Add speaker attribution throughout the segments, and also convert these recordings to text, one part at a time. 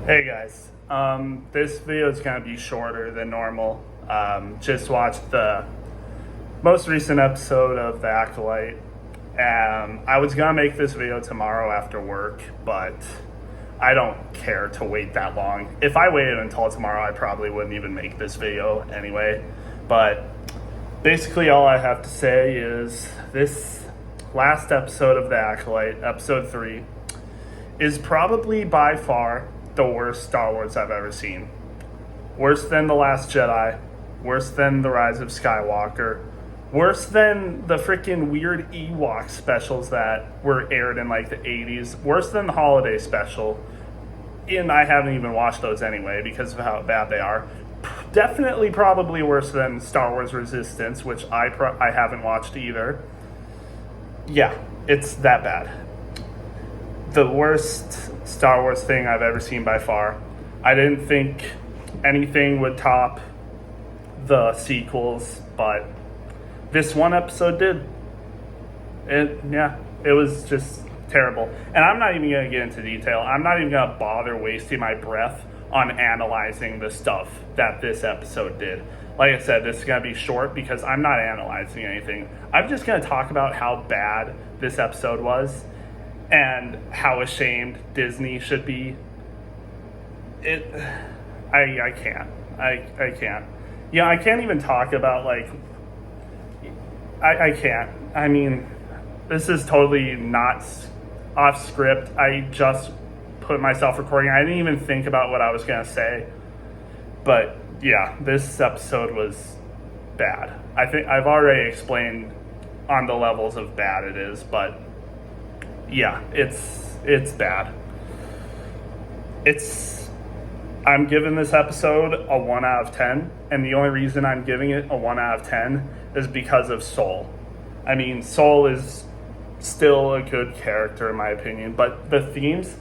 Speaker 1: Hey guys, this video is going to be shorter than normal. Just watched the most recent episode of The Acolyte. I was going to make this video tomorrow after work, but I don't care to wait that long. If I waited until tomorrow, I probably wouldn't even make this video anyway. But basically all I have to say is this last episode of The Acolyte, episode 3, is probably by far the worst Star Wars I've ever seen. Worse than The Last Jedi, worse than The Rise of Skywalker, worse than the freaking weird Ewok specials that were aired in like the 80s, worse than the holiday special, and I haven't even watched those anyway because of how bad they are. Definitely probably worse than Star Wars Resistance, which I haven't watched either. Yeah, it's that bad. The worst Star Wars thing I've ever seen by far. I didn't think anything would top the sequels, but this one episode did. It was just terrible. And I'm not even going to get into detail. I'm not even going to bother wasting my breath on analyzing the stuff that this episode did. Like I said, this is going to be short because I'm not analyzing anything. I'm just going to talk about how bad this episode was and how ashamed Disney should be. I can't. I can't. Yeah, I can't even talk about, like, I can't. I mean, this is totally not off script. I just put myself recording. I didn't even think about what I was going to say. But, yeah, this episode was bad. I think I've already explained on the levels of bad it is, but yeah, it's bad. I'm giving this episode a 1 out of 10, and the only reason I'm giving it a 1 out of 10 is because of Soul. I mean, Soul is still a good character in my opinion, but the themes,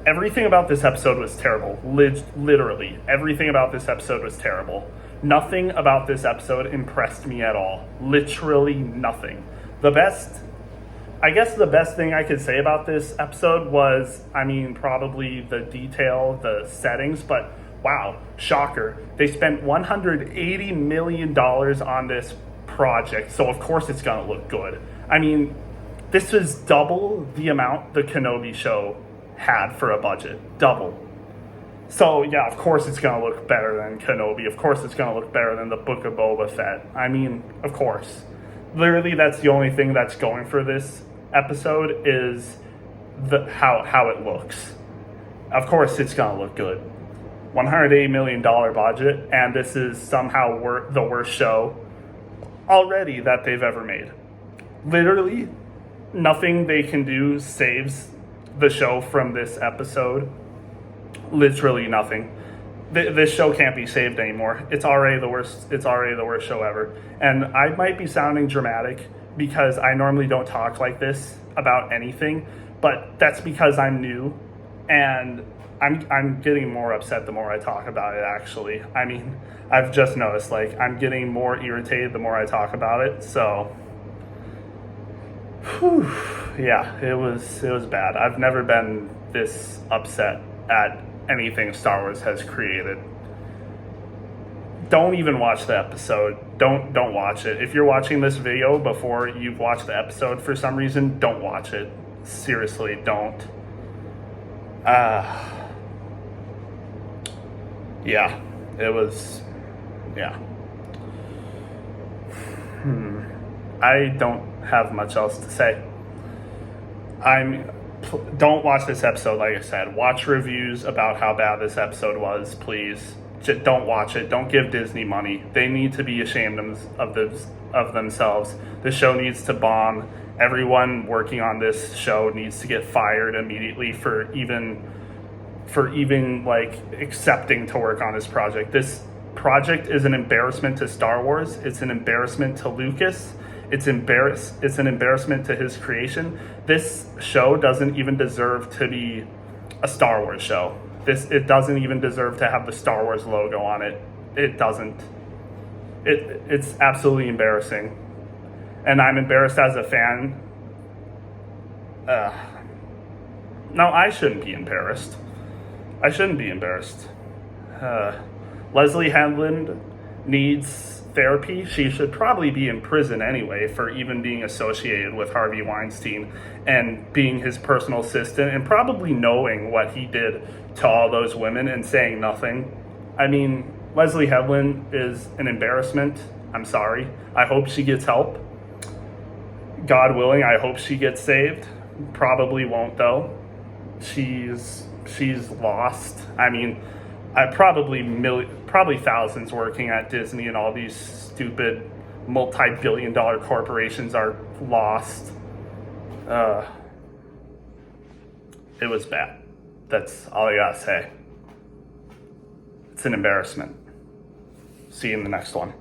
Speaker 1: everything about this episode was terrible. Literally, everything about this episode was terrible. Nothing about this episode impressed me at all. Literally nothing. I guess the best thing I could say about this episode was, probably the detail, the settings, but wow, shocker. They spent $180 million on this project, so of course it's going to look good. This was double the amount the Kenobi show had for a budget. Double. So yeah, of course it's going to look better than Kenobi. Of course it's going to look better than the Book of Boba Fett. Of course. Literally, that's the only thing that's going for this episode is how it looks. Of course it's gonna look good. $180 million budget, and this is somehow the worst show already that they've ever made. Literally nothing they can do saves the show from this episode. Literally nothing. This show can't be saved anymore. It's already the worst show ever. And I might be sounding dramatic because I normally don't talk like this about anything, but that's because I'm new, and I'm getting more upset the more I talk about it, actually. I've just noticed, like, I'm getting more irritated the more I talk about it, so yeah, it was bad. I've never been this upset at anything Star Wars has created. Don't even watch the episode. Don't watch it. If you're watching this video before you've watched the episode for some reason, don't watch it. Seriously, don't. Yeah, it was, yeah. I don't have much else to say. Don't watch this episode, like I said. Watch reviews about how bad this episode was, please. Just don't watch it. Don't give Disney money. They need to be ashamed of themselves. The show needs to bomb. Everyone working on this show needs to get fired immediately for even like accepting to work on this project. This project is an embarrassment to Star Wars. It's an embarrassment to Lucas. It's an embarrassment to his creation. This show doesn't even deserve to be a Star Wars show. It doesn't even deserve to have the Star Wars logo on it. It doesn't. It's absolutely embarrassing. And I'm embarrassed as a fan. No, I shouldn't be embarrassed. I shouldn't be embarrassed. Leslie Headland needs therapy. She should probably be in prison anyway for even being associated with Harvey Weinstein and being his personal assistant and probably knowing what he did to all those women and saying nothing. I mean, Leslie Headland is an embarrassment. I'm sorry. I hope she gets help. God willing, I hope she gets saved. Probably won't though. She's lost. I mean, probably thousands working at Disney and all these stupid multi-billion-dollar corporations are lost. It was bad. That's all I gotta say. It's an embarrassment. See you in the next one.